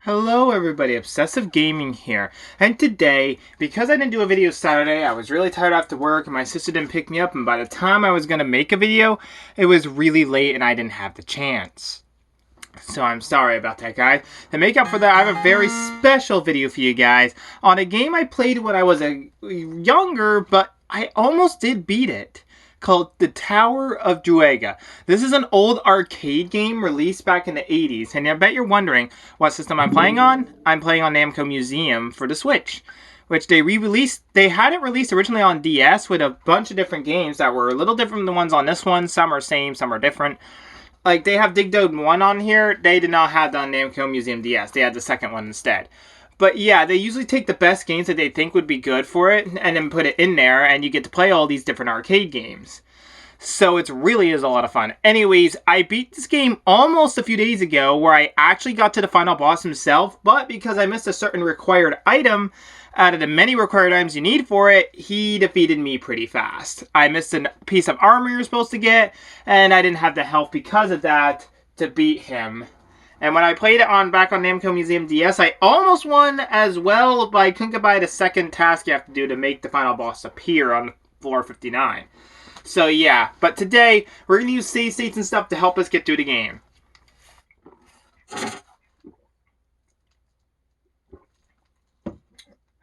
Hello everybody, Obsessive Gaming here, and today, because I didn't do a video Saturday, I was really tired after work and my sister didn't pick me up, and by the time I was going to make a video, it was really late and I didn't have the chance. So I'm sorry about that, guys. To make up for that, I have a very special video for you guys on a game I played when I was younger, but I almost did beat it, called The Tower of Druaga. This is an old arcade game released back in the 80s, and I bet you're wondering what system I'm playing on. I'm playing on Namco Museum for the Switch, which they re-released. They had it released originally on DS with a bunch of different games that were a little different than the ones on this one. Some are same, some are different. Like, they have Dig Dug 1 on here. They did not have that on Namco Museum DS. They had the second one instead. But yeah, they usually take the best games that they think would be good for it and then put it in there, and you get to play all these different arcade games. So it really is a lot of fun. Anyways, I beat this game almost a few days ago where I actually got to the final boss himself, but because I missed a certain required item out of the many required items you need for it, he defeated me pretty fast. I missed a piece of armor you're supposed to get, and I didn't have the health because of that to beat him. And when I played it back on Namco Museum DS, I almost won as well, but I couldn't get by the second task you have to do to make the final boss appear on floor 59. So yeah, but today, we're going to use save states and stuff to help us get through the game.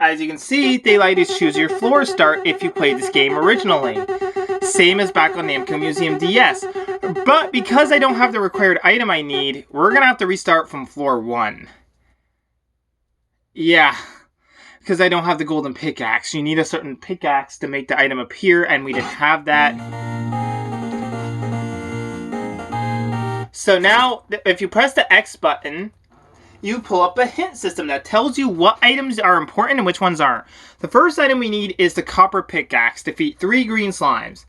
As you can see, they let you choose your floor start if you played this game originally. Same as back on Namco Museum DS. But because I don't have the required item I need, we're going to have to restart from floor 1. Yeah, because I don't have the golden pickaxe. You need a certain pickaxe to make the item appear, and we didn't have that. So now, if you press the X button, you pull up a hint system that tells you what items are important and which ones aren't. The first item we need is the copper pickaxe to defeat 3 green slimes.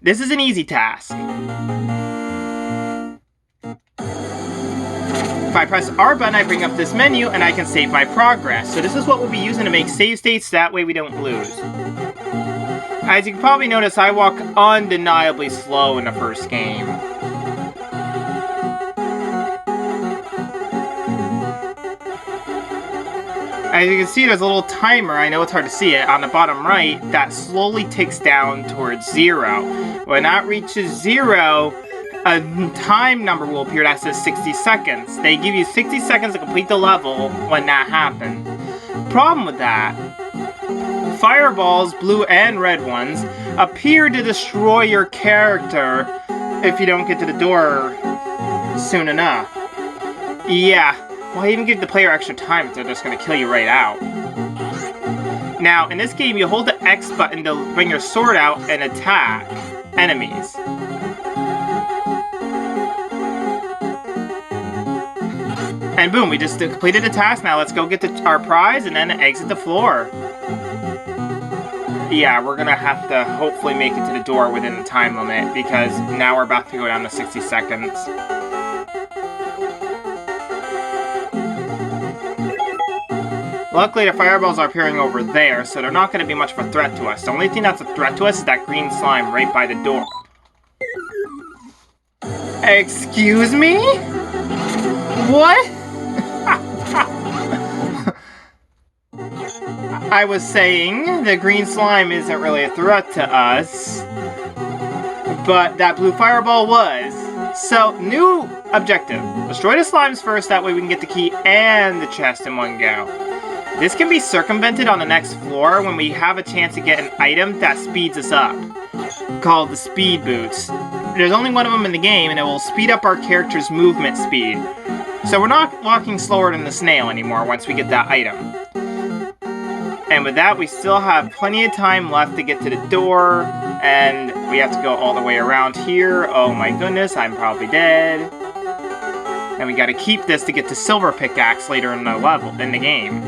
This is an easy task. If I press R button, I bring up this menu and I can save my progress. So this is what we'll be using to make save states, that way we don't lose. As you can probably notice, I walk undeniably slow in the first game. As you can see, there's a little timer, I know it's hard to see it, on the bottom right, that slowly ticks down towards 0. When that reaches 0, a time number will appear that says 60 seconds. They give you 60 seconds to complete the level when that happens. Problem with that, fireballs, blue and red ones, appear to destroy your character if you don't get to the door soon enough. Yeah. Why even give the player extra time if they're just going to kill you right out? Now, in this game, you hold the X button to bring your sword out and attack enemies. And boom, we just completed the task. Now let's go get our prize and then exit the floor. Yeah, we're going to have to hopefully make it to the door within the time limit, because now we're about to go down to 60 seconds. Luckily, the fireballs are appearing over there, so they're not going to be much of a threat to us. The only thing that's a threat to us is that green slime right by the door. Excuse me? What? I was saying the green slime isn't really a threat to us, but that blue fireball was. So, new objective. Destroy the slimes first, that way we can get the key and the chest in one go. This can be circumvented on the next floor when we have a chance to get an item that speeds us up, called the speed boots. There's only one of them in the game, and it will speed up our character's movement speed. So we're not walking slower than the snail anymore once we get that item. And with that, we still have plenty of time left to get to the door, and we have to go all the way around here. Oh my goodness, I'm probably dead. And we gotta keep this to get to silver pickaxe later in the level, in the game,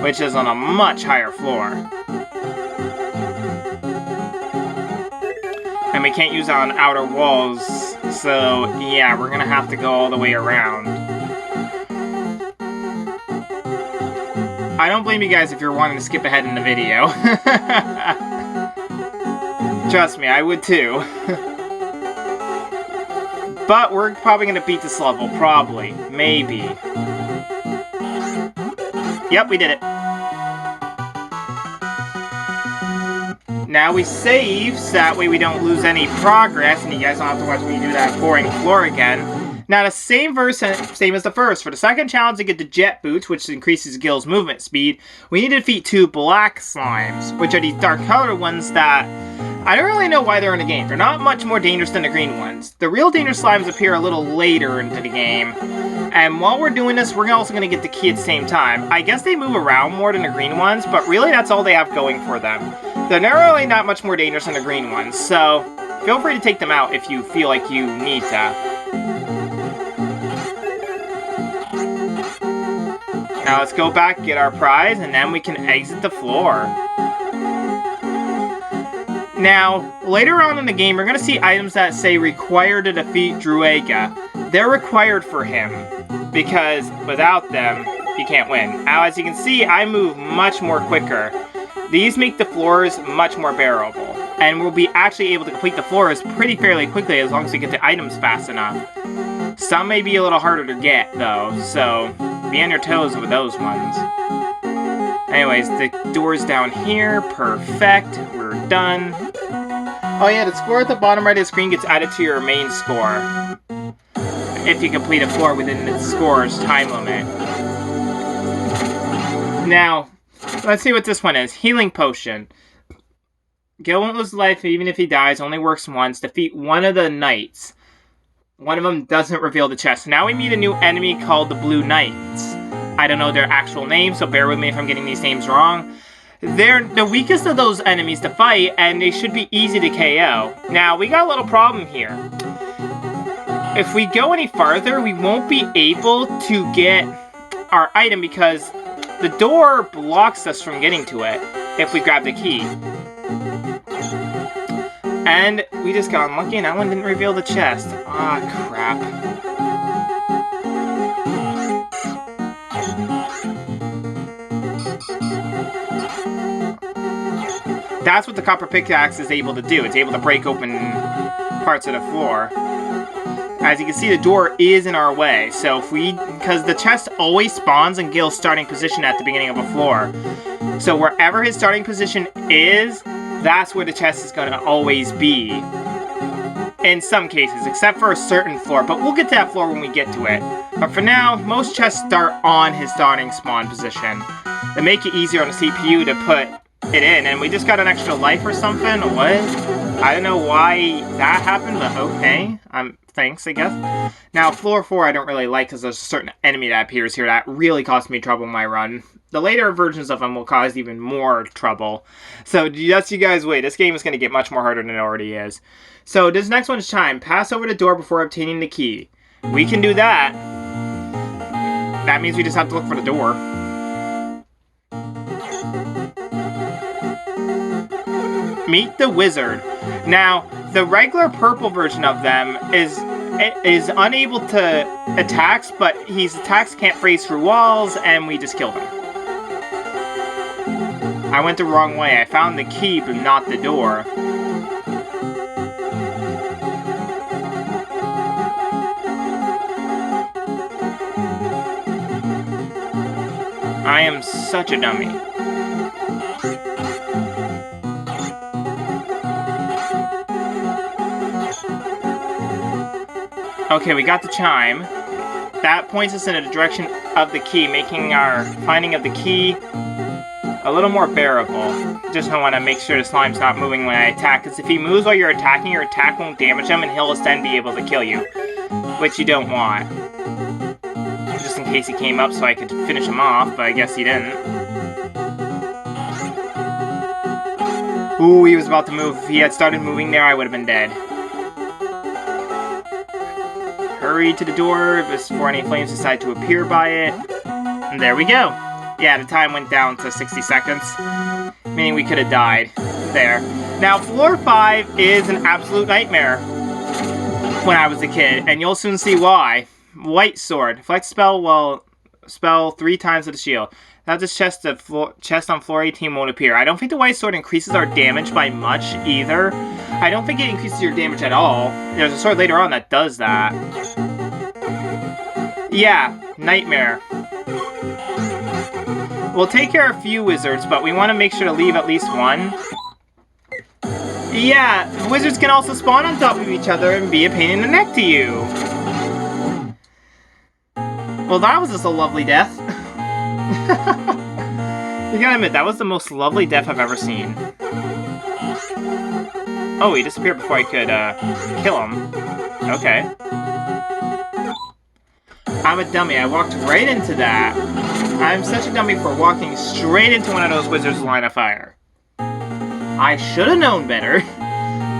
which is on a much higher floor. And we can't use it on outer walls, so yeah, we're gonna have to go all the way around. I don't blame you guys if you're wanting to skip ahead in the video. Trust me, I would too. But we're probably going to beat this level. Probably. Maybe. Yep, we did it. Now we save, so that way we don't lose any progress, and you guys don't have to watch me do that boring floor again. Now the same as the first. For the second challenge to get the jet boots, which increases Gil's movement speed, we need to defeat 2 black slimes, which are these dark colored ones that I don't really know why they're in the game. They're not much more dangerous than the green ones. The real dangerous slimes appear a little later into the game. And while we're doing this, we're also going to get the key at the same time. I guess they move around more than the green ones, but really that's all they have going for them. They're really not much more dangerous than the green ones, so feel free to take them out if you feel like you need to. Now let's go back, get our prize, and then we can exit the floor. Now, later on in the game, we're going to see items that say required to defeat Druaga. They're required for him, because without them, you can't win. Now, as you can see, I move much more quicker. These make the floors much more bearable, and we'll be actually able to complete the floors pretty fairly quickly as long as we get the items fast enough. Some may be a little harder to get, though, so be on your toes with those ones. Anyways, the door's down here. Perfect. We're done. Oh yeah, the score at the bottom right of the screen gets added to your main score if you complete a floor within the score's time limit. Now, let's see what this one is. Healing Potion. Gil won't lose life even if he dies. Only works once. Defeat one of the knights. One of them doesn't reveal the chest. Now we meet a new enemy called the Blue Knights. I don't know their actual names, so bear with me if I'm getting these names wrong. They're the weakest of those enemies to fight, and they should be easy to KO. Now, we got a little problem here. If we go any farther, we won't be able to get our item because the door blocks us from getting to it if we grab the key. And we just got unlucky, and that one didn't reveal the chest. Ah, crap. That's what the copper pickaxe is able to do. It's able to break open parts of the floor. As you can see, the door is in our way. So because the chest always spawns in Gil's starting position at the beginning of a floor. So wherever his starting position is, that's where the chest is going to always be. In some cases, except for a certain floor. But we'll get to that floor when we get to it. But for now, most chests start on his starting spawn position. They make it easier on the CPU to put it in, and we just got an extra life or something. What? I don't know why that happened, but okay. Thanks, I guess. Now, floor 4 I don't really like because there's a certain enemy that appears here that really cost me trouble in my run. The later versions of them will cause even more trouble. So just you guys wait. This game is going to get much more harder than it already is. So this next one is Chime. Pass over the door before obtaining the key. We can do that. That means we just have to look for the door. Meet the Wizard. Now, the regular purple version of them is unable to attacks, but his attacks can't phase through walls, and we just killed him. I went the wrong way. I found the key, but not the door. I am such a dummy. Okay, we got the chime. That points us in the direction of the key, making our finding of the key a little more bearable. Just I want to make sure the slime's not moving when I attack, because if he moves while you're attacking, your attack won't damage him, and he'll then be able to kill you, which you don't want. Just in case he came up so I could finish him off, but I guess he didn't. Ooh, he was about to move. If he had started moving there, I would have been dead. Hurry to the door before any flames decide to appear by it. And there we go. Yeah, the time went down to 60 seconds. Meaning we could have died. There. Now, floor 5 is an absolute nightmare when I was a kid. And you'll soon see why. White Sword. Flex spell will spell 3 times with the shield. Now this chest on floor 18 won't appear. I don't think the White Sword increases our damage by much either. I don't think it increases your damage at all. There's a sword later on that does that. Yeah, nightmare. We'll take care of a few wizards, but we want to make sure to leave at least one. Yeah, wizards can also spawn on top of each other and be a pain in the neck to you. Well, that was just a lovely death. You gotta admit, that was the most lovely death I've ever seen. Oh, he disappeared before I could, kill him. Okay. I'm a dummy. I walked right into that. I'm such a dummy for walking straight into one of those wizards' line of fire. I should have known better.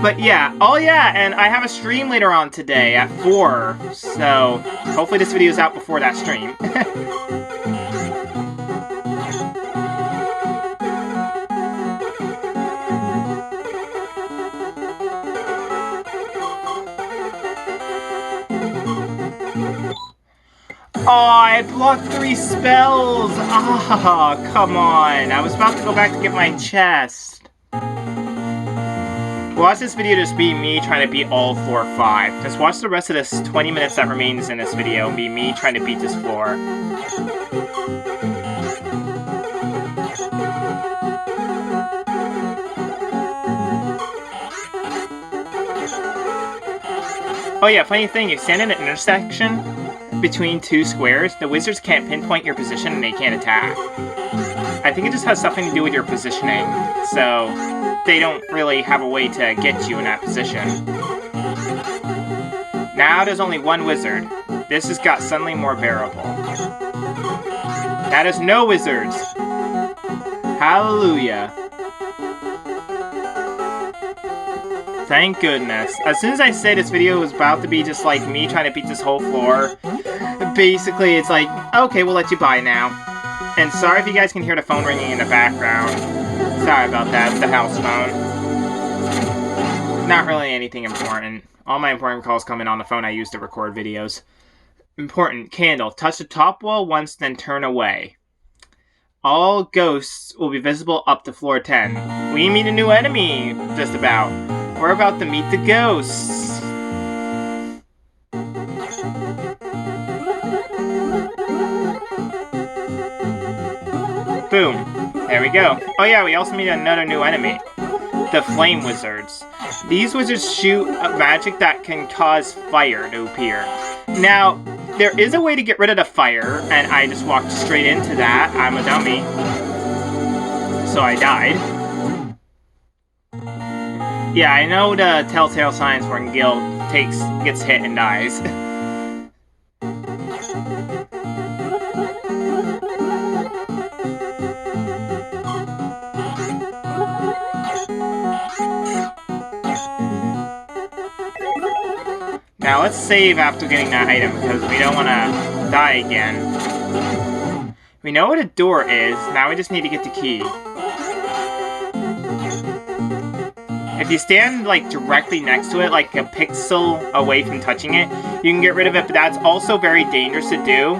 But yeah, oh yeah, and I have a stream later on today at 4. So, hopefully this video is out before that stream. Oh, I blocked 3 spells! Ah, come on. I was about to go back to get my chest. Watch this video just be me trying to beat all floor 5. Just watch the rest of this 20 minutes that remains in this video and be me trying to beat this floor. Oh yeah, funny thing, you stand in an intersection between 2 squares, the wizards can't pinpoint your position and they can't attack. I think it just has something to do with your positioning, so they don't really have a way to get you in that position. Now there's only 1 wizard. This has got suddenly more bearable. That is no wizards! Hallelujah. Thank goodness. As soon as I said this video was about to be just like me trying to beat this whole floor, basically it's like, okay, we'll let you by now. And sorry if you guys can hear the phone ringing in the background. Sorry about that, it's the house phone. Not really anything important. All my important calls come in on the phone I use to record videos. Important, candle. Touch the top wall once, then turn away. All ghosts will be visible up to floor 10. We meet a new enemy, just about. We're about to meet the ghosts. Boom. There we go. Oh yeah, we also meet another new enemy. The Flame Wizards. These wizards shoot magic that can cause fire to appear. Now, there is a way to get rid of the fire, and I just walked straight into that. I'm a dummy. So I died. Yeah, I know the telltale signs when Gil gets hit and dies. Now let's save after getting that item, because we don't want to die again. We know what a door is, now we just need to get the key. If you stand, like, directly next to it, like a pixel away from touching it, you can get rid of it, but that's also very dangerous to do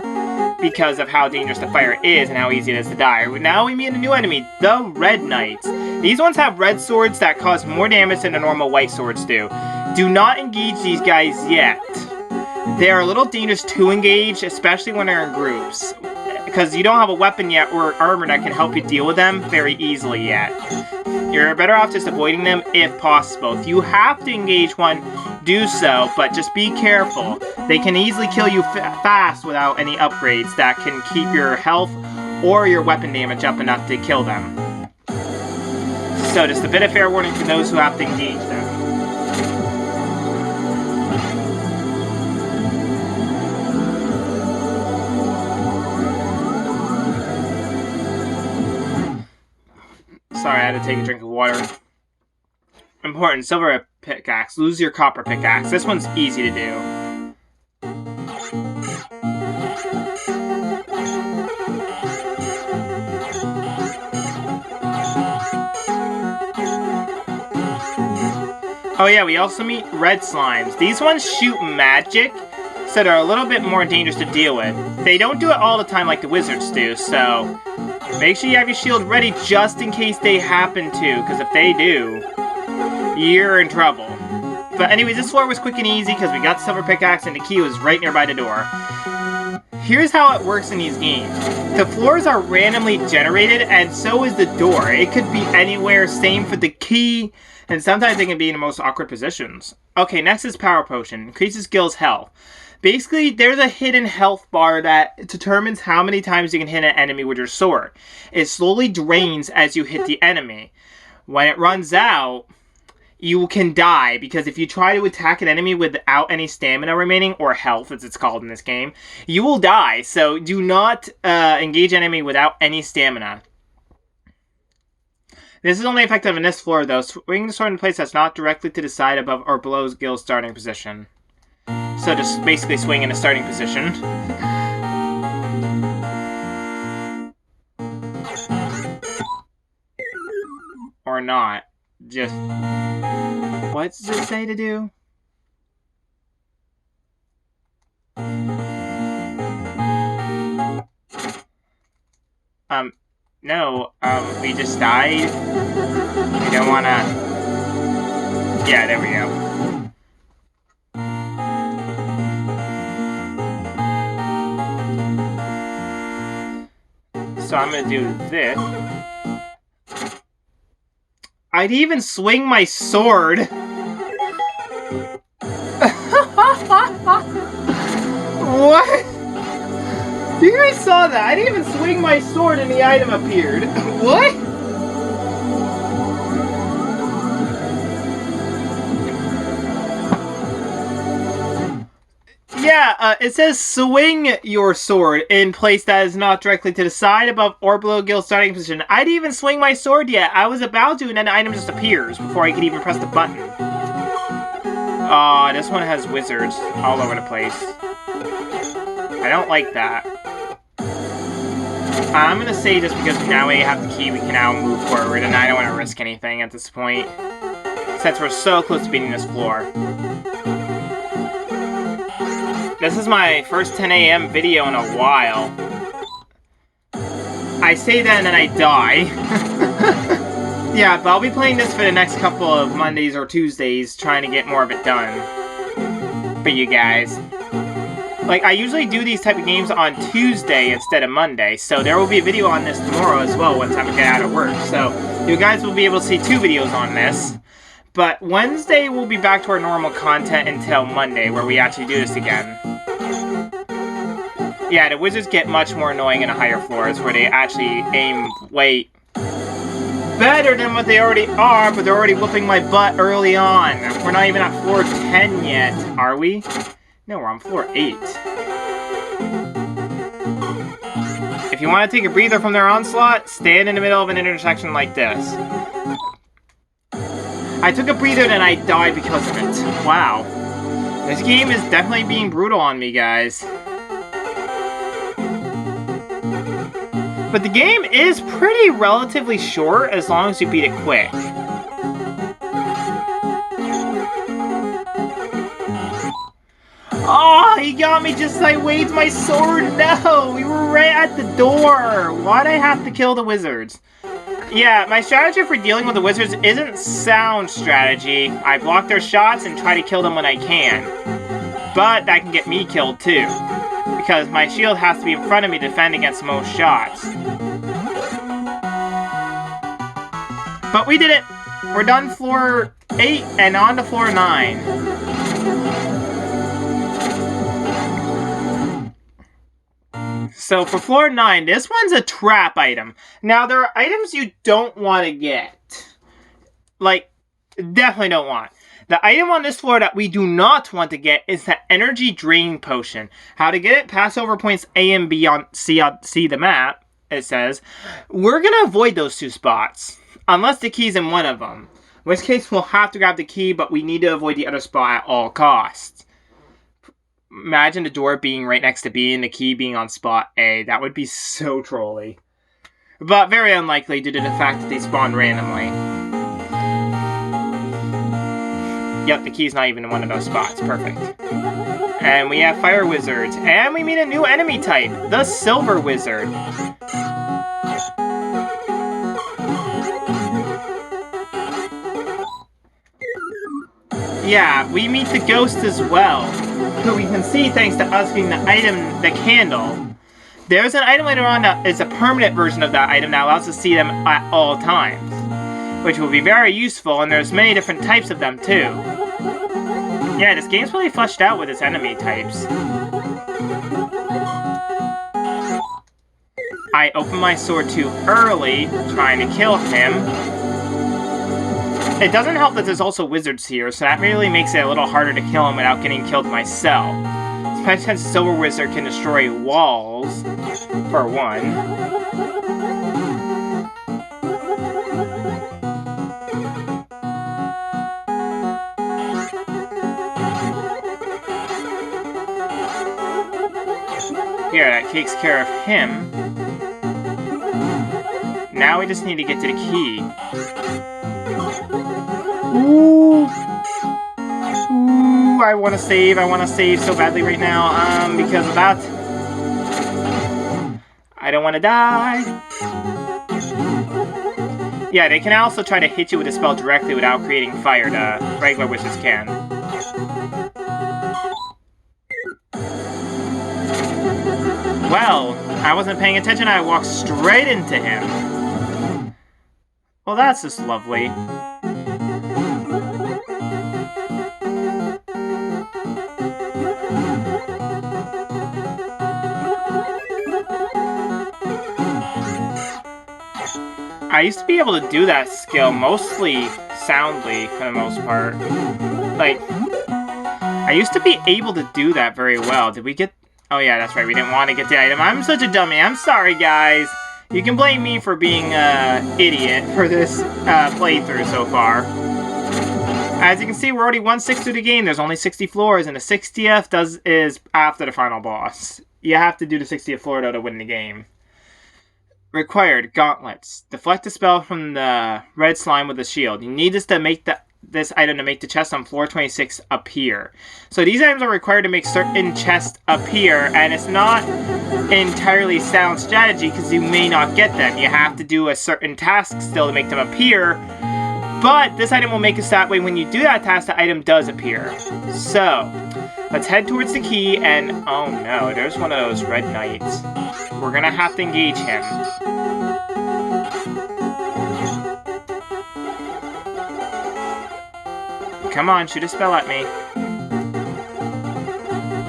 because of how dangerous the fire is and how easy it is to die. Now we meet a new enemy, the Red Knights. These ones have red swords that cause more damage than the normal white swords do. Do not engage these guys yet. They are a little dangerous to engage, especially when they're in groups, because you don't have a weapon yet or armor that can help you deal with them very easily yet. You're better off just avoiding them if possible. If you have to engage one, do so, but just be careful. They can easily kill you fast without any upgrades that can keep your health or your weapon damage up enough to kill them. So just a bit of fair warning for those who have to engage them. Sorry, I had to take a drink of water. Important, silver pickaxe. Lose your copper pickaxe. This one's easy to do. Oh yeah, we also meet red slimes. These ones shoot magic, so they're a little bit more dangerous to deal with. They don't do it all the time like the wizards do, so make sure you have your shield ready just in case they happen to, because if they do, you're in trouble. But anyways, this floor was quick and easy because we got the silver pickaxe and the key was right nearby the door. here's how it works in these games. The floors are randomly generated, and so is the door. It could be anywhere, same for the key, and sometimes they can be in the most awkward positions. Okay, next is Power Potion. Increases Gil's health. Basically, there's a hidden health bar that determines how many times you can hit an enemy with your sword. It slowly drains as you hit the enemy. When it runs out, you can die, because if you try to attack an enemy without any stamina remaining, or health as it's called in this game, you will die. So do not engage an enemy without any stamina. This is only effective in this floor though. Swing the sword in place that's not directly to the side, above, or below Gil's starting position. So just basically swing in a starting position. Or not. Just... what does it say to do? No, we just died. We don't wanna... yeah, there we go. So I'm gonna do this. I'd even swing my sword. What? You guys saw that? I didn't even swing my sword and the item appeared. What? Yeah, it says swing your sword in place that is not directly to the side, above, or below Gil's starting position. I didn't even swing my sword yet. I was about to, and then the item just appears before I could even press the button. This one has wizards all over the place. I don't like that. I'm gonna say just because now we have the key, we can now move forward, and I don't want to risk anything at this point, since we're so close to beating this floor. This is my first 10 a.m. video in a while. I say that and then I die. Yeah, but I'll be playing this for the next couple of Mondays or Tuesdays, trying to get more of it done for you guys. Like, I usually do these type of games on Tuesday instead of Monday, so there will be a video on this tomorrow as well once I get out of work. So, you guys will be able to see 2 videos on this. But Wednesday we'll be back to our normal content until Monday, where we actually do this again. Yeah, the wizards get much more annoying in the higher floors, where they actually aim way better than what they already are, but they're already whooping my butt early on. We're not even at floor 10 yet, are we? No, we're on floor 8. If you want to take a breather from their onslaught, stand in the middle of an intersection like this. I took a breather and I died because of it. Wow. This game is definitely being brutal on me, guys. But the game is pretty relatively short as long as you beat it quick. Oh, he got me just as I waved my sword. No, we were right at the door. Why'd I have to kill the wizards? Yeah, my strategy for dealing with the wizards isn't sound strategy. I block their shots and try to kill them when I can. But that can get me killed too, because my shield has to be in front of me to defend against most shots. But we did it! We're done floor 8 and on to floor 9. So for floor 9, this one's a trap item. Now, there are items you don't want to get. Like, definitely don't want. The item on this floor that we do not want to get is the Energy Drain Potion. How to get it? Pass over points A and B on C the map, it says. We're going to avoid those 2 spots, unless the key's in one of them. In which case, we'll have to grab the key, but we need to avoid the other spot at all costs. Imagine the door being right next to B and the key being on spot A. That would be so trolly. But very unlikely due to the fact that they spawn randomly. Yep, the key's not even in one of those spots. Perfect. And we have Fire Wizards. And we meet a new enemy type, the Silver Wizard. Yeah, we meet the Ghost as well. who we can see thanks to us getting the item, the candle. There's an item later on that is a permanent version of that item that allows us to see them at all times, which will be very useful, and there's many different types of them too. Yeah, this game's really fleshed out with its enemy types. I opened my sword too early, trying to kill him. It doesn't help that there's also wizards here, so that really makes it a little harder to kill him without getting killed myself. Especially since Silver Wizard can destroy walls, for one. Here, that takes care of him. Now we just need to get to the key. Ooh! Ooh, I want to save so badly right now, because of that. I don't want to die. Yeah, they can also try to hit you with a spell directly without creating fire, the regular witches can. Well, I wasn't paying attention, I walked straight into him. Well, that's just lovely. I used to be able to do that skill mostly soundly, for the most part. Like, I used to be able to do that very well. Did we get... Oh yeah, that's right, we didn't want to get the item. I'm such a dummy. I'm sorry, guys. You can blame me for being an idiot for this playthrough so far. As you can see, we're already 1/6 through the game. There's only 60 floors, and the 60th is after the final boss. You have to do the 60th floor, though, to win the game. Required, gauntlets. Deflect a spell from the red slime with a shield. You need this to make this item to make the chest on floor 26 appear. So these items are required to make certain chests appear, and it's not entirely sound strategy because you may not get them. You have to do a certain task still to make them appear, but this item will make it so that way when you do that task, the item does appear. So, let's head towards the key, and oh no, there's one of those red knights. We're gonna have to engage him. Come on, shoot a spell at me.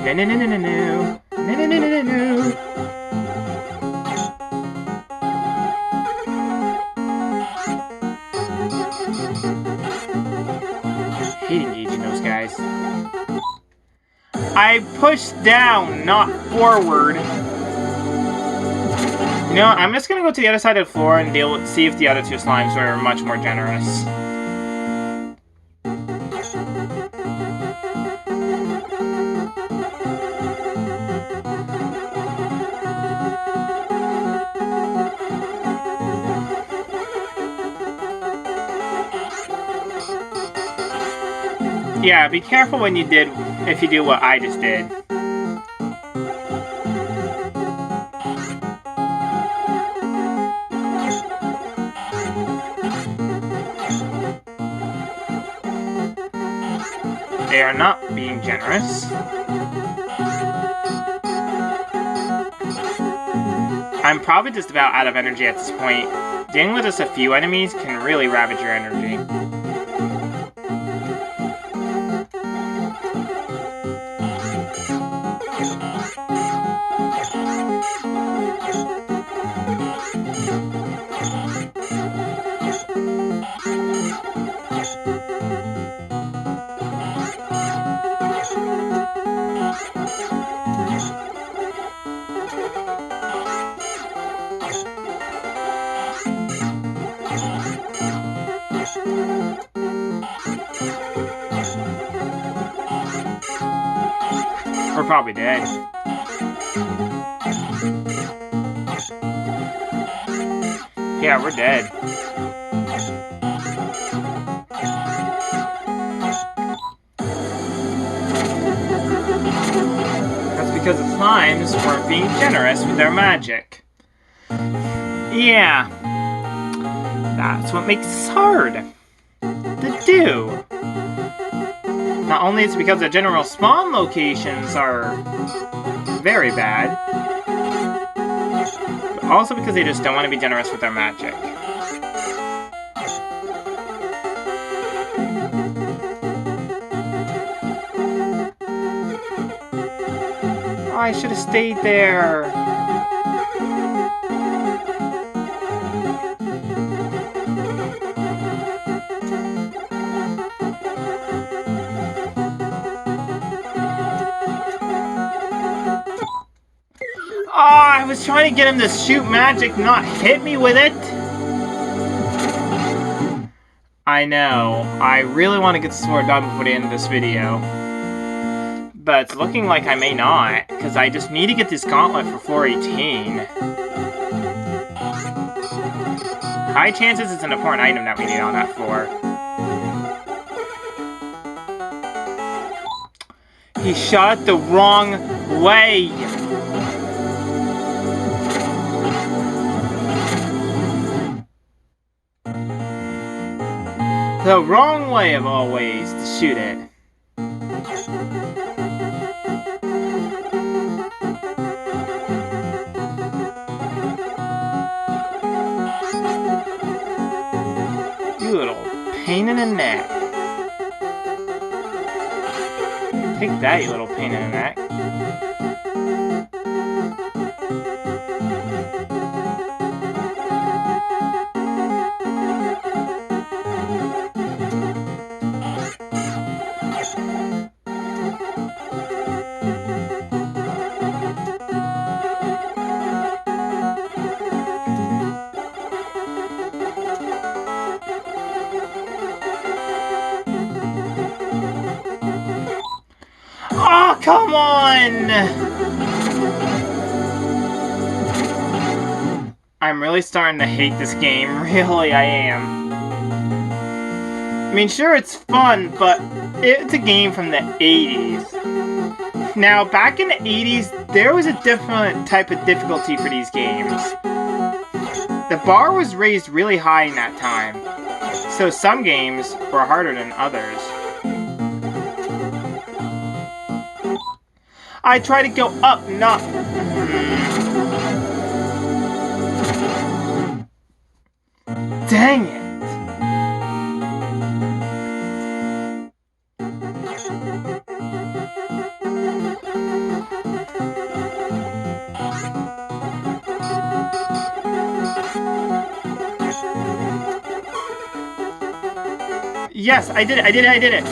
No, no, no, no, no, no. No, no, no, no, no, no. I hate engaging those guys. I pushed down, not forward. You know what, I'm just gonna go to the other side of the floor and see if the other two slimes are much more generous. Yeah, be careful when if you do what I just did. They are not being generous. I'm probably just about out of energy at this point. Dealing with just a few enemies can really ravage your energy. We're probably dead. Yeah, we're dead. That's because the slimes weren't being generous with their magic. Yeah. That's what makes this hard to do. Not only is it because the general spawn locations are very bad, but also because they just don't want to be generous with their magic. Oh, I should have stayed there. Oh, I was trying to get him to shoot magic, not hit me with it. I know. I really want to get the sword done before the end of this video. But it's looking like I may not, because I just need to get this gauntlet for floor 18. High chances it's an important item that we need on that floor. He shot it the wrong way! The wrong way of all ways to shoot it. You little pain in the neck. Take that, you little pain in the neck. Oh, come on! I'm really starting to hate this game. Really, I am. I mean, sure, it's fun, but it's a game from the 80s. Now, back in the 80s, there was a different type of difficulty for these games. The bar was raised really high in that time, so some games were harder than others. I try to go up, not... Dang it! Yes, I did it, I did it, I did it!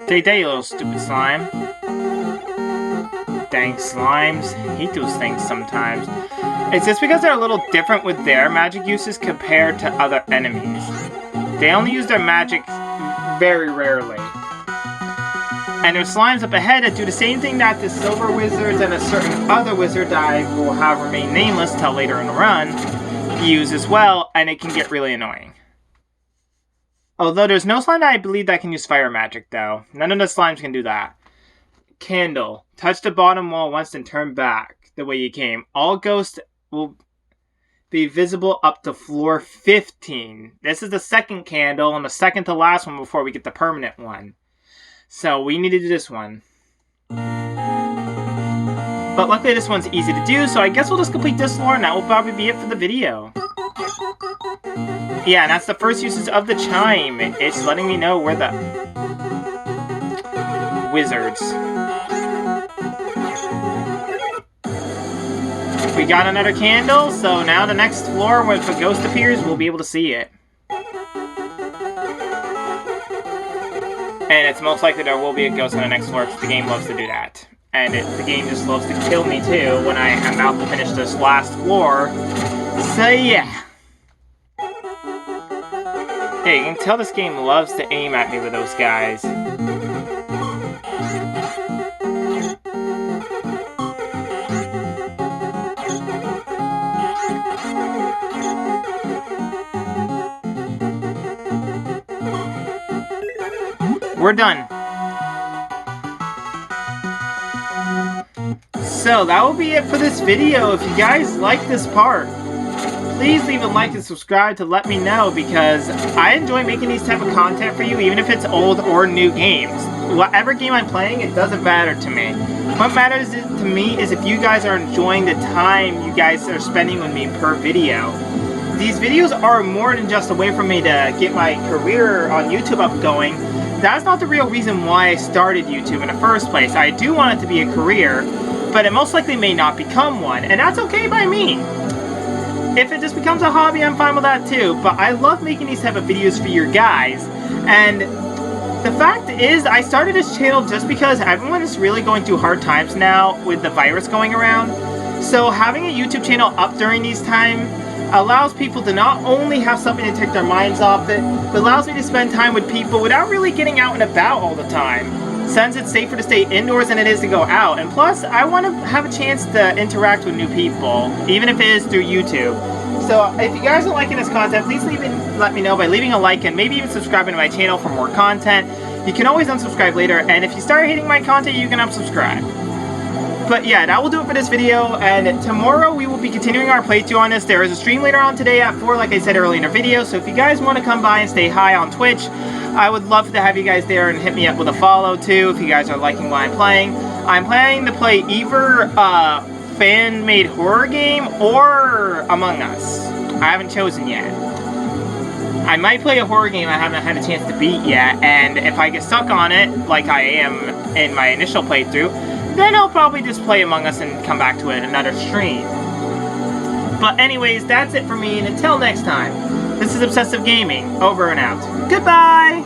Take that, you little stupid slime. Dang slimes. Hate those things sometimes. It's just because they're a little different with their magic uses compared to other enemies. They only use their magic very rarely. And there's slimes up ahead that do the same thing that the silver wizards and a certain other wizard that I will have remain nameless till later in the run use as well, and it can get really annoying. Although there's no slime that I believe that can use fire magic, though. None of the slimes can do that. Candle. Touch the bottom wall once and turn back the way you came. All ghosts will be visible up to floor 15. This is the second candle and the second to last one before we get the permanent one. So we need to do this one. But luckily this one's easy to do, so I guess we'll just complete this floor and that will probably be it for the video. Yeah, and that's the first usage of the chime. It's letting me know where the wizards. We got another candle, so now the next floor, when if a ghost appears, we'll be able to see it. And it's most likely there will be a ghost on the next floor, because the game loves to do that. And the game just loves to kill me, too, when I am about to finish this last floor. So, yeah. Hey, you can tell this game loves to aim at me with those guys. We're done. So that will be it for this video. If you guys like this part, please leave a like and subscribe to let me know, because I enjoy making these type of content for you, even if it's old or new games. Whatever game I'm playing, it doesn't matter to me. What matters to me is if you guys are enjoying the time you guys are spending with me per video. These videos are more than just a way for me to get my career on YouTube up going. That's not the real reason why I started YouTube in the first place. I do want it to be a career, but it most likely may not become one, and that's okay by me. If it just becomes a hobby, I'm fine with that too, but I love making these type of videos for your guys. And the fact is, I started this channel just because everyone is really going through hard times now with the virus going around. So having a YouTube channel up during these times allows people to not only have something to take their minds off it, but allows me to spend time with people without really getting out and about all the time, since it's safer to stay indoors than it is to go out. And plus, I want to have a chance to interact with new people, even if it is through YouTube. So if you guys are liking this content, please let me know by leaving a like and maybe even subscribing to my channel for more content. You can always unsubscribe later, and if you start hating my content, you can unsubscribe. But yeah, that will do it for this video, and tomorrow we will be continuing our playthrough on this. There is a stream later on today at 4, like I said earlier in the video, so if you guys want to come by and stay hi on Twitch, I would love to have you guys there, and hit me up with a follow too if you guys are liking what I'm playing. I'm planning to play either a fan-made horror game or Among Us. I haven't chosen yet. I might play a horror game I haven't had a chance to beat yet, and if I get stuck on it, like I am in my initial playthrough, then I'll probably just play Among Us and come back to it in another stream. But anyways, that's it for me, and until next time, this is Obsessive Gaming, over and out. Goodbye!